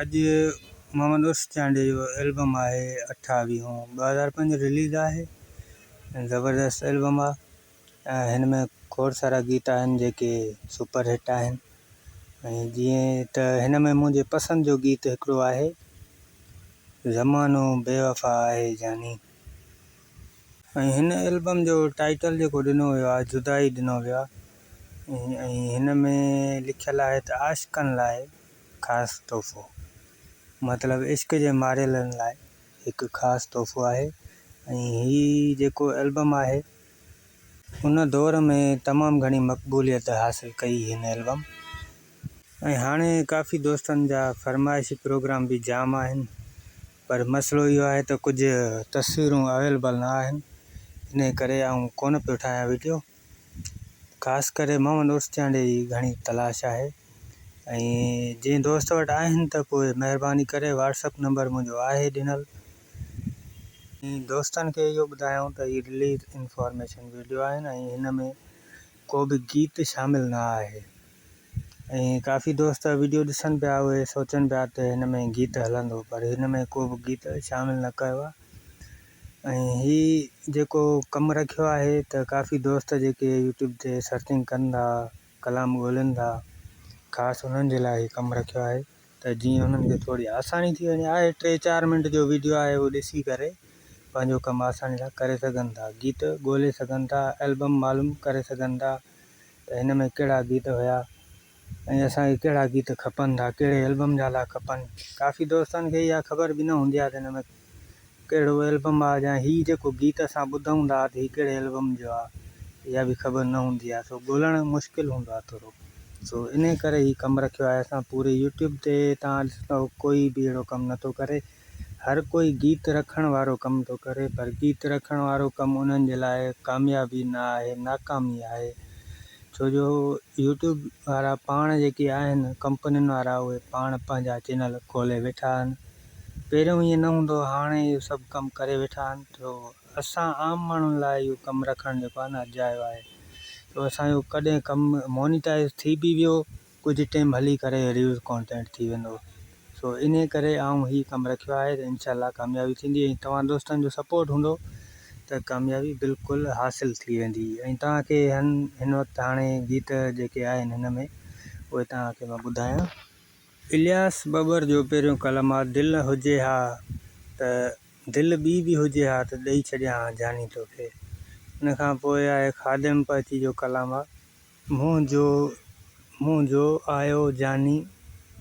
अॼु मोहम्मद उर्स चांडे जो एल्बम आहे 28/2005 रिलीज़ आहे। ज़बरदस्त एल्बम आहे। हिन में खोड़ सारा गीत आहिनि जेके सुपर हिट आहिनि। ऐं जीअं त हिन में मुंहिंजे पसंदि जो गीत हिकिड़ो आहे ज़मानो बेवफ़ा आहे जानी। ऐं हिन एल्बम जो टाइटल जेको ॾिनो वियो आहे जुदाई ॾिनो वियो आहे। ऐं हिन में लिखियलु आहे त आशिक़नि लाइ ख़ासि तोहफ़ो, मतिलबु इश्क जे मारियलनि लाइ हिकु ख़ासि तोहफ़ो आहे। ऐं हीअ जेको एल्बम आहे उन दौर में तमामु घणी मक़बूलियत हासिलु कई हिन एल्बम। ऐं हाणे काफ़ी दोस्तनि जा फरमाइशी प्रोग्राम बि जाम आहिनि, पर मसइलो इहो आहे त कुझु तस्वीरूं अवेलेबल न आहिनि, इन करे आउं कोन पियो ठाहियां वीडियो। ख़ासि करे मोहम्मद उर्स चांडे जी घणी तलाश आहे। ऐं जंहिं दोस्त वटि आहिनि त पोइ महिरबानी करे व्हाट्सअप नंबर मुंहिंजो आहे ॾिनल। दोस्तनि खे इहो ॿुधायूं त हीअ रिलीज़ इंफॉर्मेशन वीडियो आहिनि ऐं हिन में को बि गीत शामिलु न आहे। ऐं काफ़ी दोस्त वीडियो ॾिसनि पिया, उहे सोचनि पिया त हिन में गीत हलंदो, पर हिन में को बि गीत शामिलु न कयो आहे। ऐं हीअ जेको कमु रखियो आहे त काफ़ी दोस्त जेके यूट्यूब ते सर्चिंग कनि था, कलाम ॻोल्हनि था, ख़ासि उन्हनि जे लाइ कमु रखियो आहे त जीअं उन्हनि खे थोरी आसानी थी वञे। आहे 3-4 मिंट जो वीडियो आहे, उहो ॾिसी करे पंहिंजो कमु आसानी सां करे सघनि था, गीत ॻोल्हे सघनि था, एल्बम मालूम करे सघनि था त हिन में कहिड़ा गीत हुया ऐं असांखे कहिड़ा गीत खपनि था, कहिड़े एल्बम जा लाइ खपनि। काफ़ी दोस्तनि खे इहा ख़बर बि न हूंदी आहे त हिन में कहिड़ो एल्बम आहे, या हीअ जेको गीत असां ॿुधूं था त हीअ कहिड़े एल्बम जो आहे, इहा बि ख़बर न हूंदी आहे। सो ॻोल्हणु मुश्किल हूंदो आहे थोरो। सो इन करे ही कमु रखियो आहे असां पूरे यूट्यूब ते। तव्हां ॾिसंदव कोई बि अहिड़ो कमु नथो करे, हर कोई गीत रखण वारो कमु थो करे, पर गीत रखण वारो कमु उन्हनि जे लाइ कामयाबी न आहे, नाकामी आहे। छो जो यूट्यूब वारा पाण जेके आहिनि कंपनियुनि वारा, उहे पाण पंहिंजा चैनल खोले वेठा आहिनि। पहिरियों ईअं न हूंदो, हाणे इहो सभु कमु करे वेठा आहिनि। तो असां आम माण्हुनि लाइ इहो कमु रखणु जेको आहे न अजायो आहे। तो असांजो कॾहिं कमु मोनिटाइज़ थी बि वियो, कुझु टाइम हली करे रिव्यूज़ कॉन्टेंट थी वेंदो। सो इन करे आउं हीउ कमु रखियो आहे त इनशाला कामयाबी थींदी। ऐं तव्हां दोस्तनि जो सपोर्ट हूंदो त कामयाबी बिल्कुलु हासिलु थी वेंदी। ऐं तव्हांखे हिन वक़्तु हाणे गीत जेके आहिनि हिन में उहे तव्हांखे मां ॿुधायां। इलियास बबर जो पहिरियों कलम आहे दिलि हुजे हा त दिलि ॿी बि हुजे हा त ॾेई छॾियां हा जानी तोखे। उन खां पोइ आहे ख़ादिम पची जो कलाम आहे मुंहिंजो आयो जानी,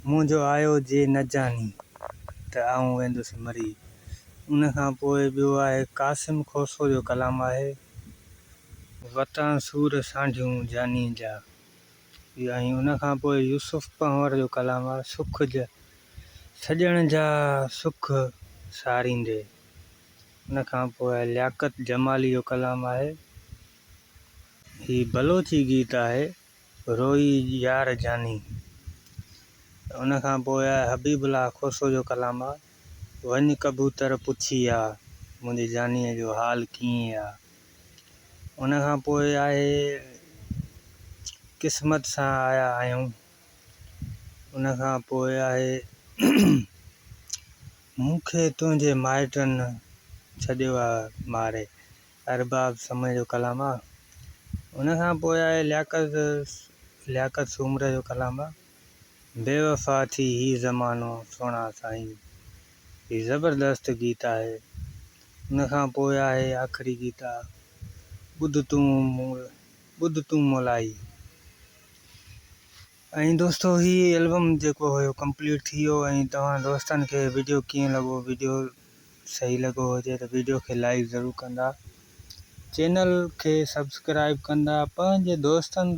मुंहिंजो आयो जे न जानी त आऊं वेंदुसि मरी। उन खां पोइ ॿियो आहे क़ासिम खोसो जो कलाम आहे वतां सूर सांढियूं जानी जा। ऐं उन खां पोइ यूसुफ पंवर जो कलाम आहे सुख सॼण जा सुख सारींदे। उन खां पोइ आहे लियाकत जमाली जो कलाम आहे, हीअ बलोची गीत आहे रोई यार जानी। उन खां पोइ आहे हबीबुल्ला खोसो जो कलाम आहे वञ कबूतर पुछी आ मुंहिंजी जानीअ जो हाल कीअं आहे। उन खां पोइ आहे क़िस्मत सां आया आहियूं। उन खां पोइ आहे मूंखे तुंहिंजे माइटनि छॾियो आहे मारे, अरबाब समय जो कलाम आहे। उन खां पोइ आहे लियाकत सूमर जो कलाम आहे बेवफ़ा थी ही ज़मानो सोना साईं। हीअ ज़बरदस्त गीत आहे। उन खां पोइ आहे आख़िरी गीत आहे ॿुध तूं मोलाई। ऐं दोस्तो हीअ एल्बम जेको हुयो कंप्लीट थी वियो। ऐं तव्हां दोस्तनि खे वीडियो कीअं लॻो, वीडियो सही लॻो हुजे त वीडियो खे लाइक ज़रूरु कंदा, चैनल खे सब्सक्राइब कंदा, पंहिंजे दोस्तनि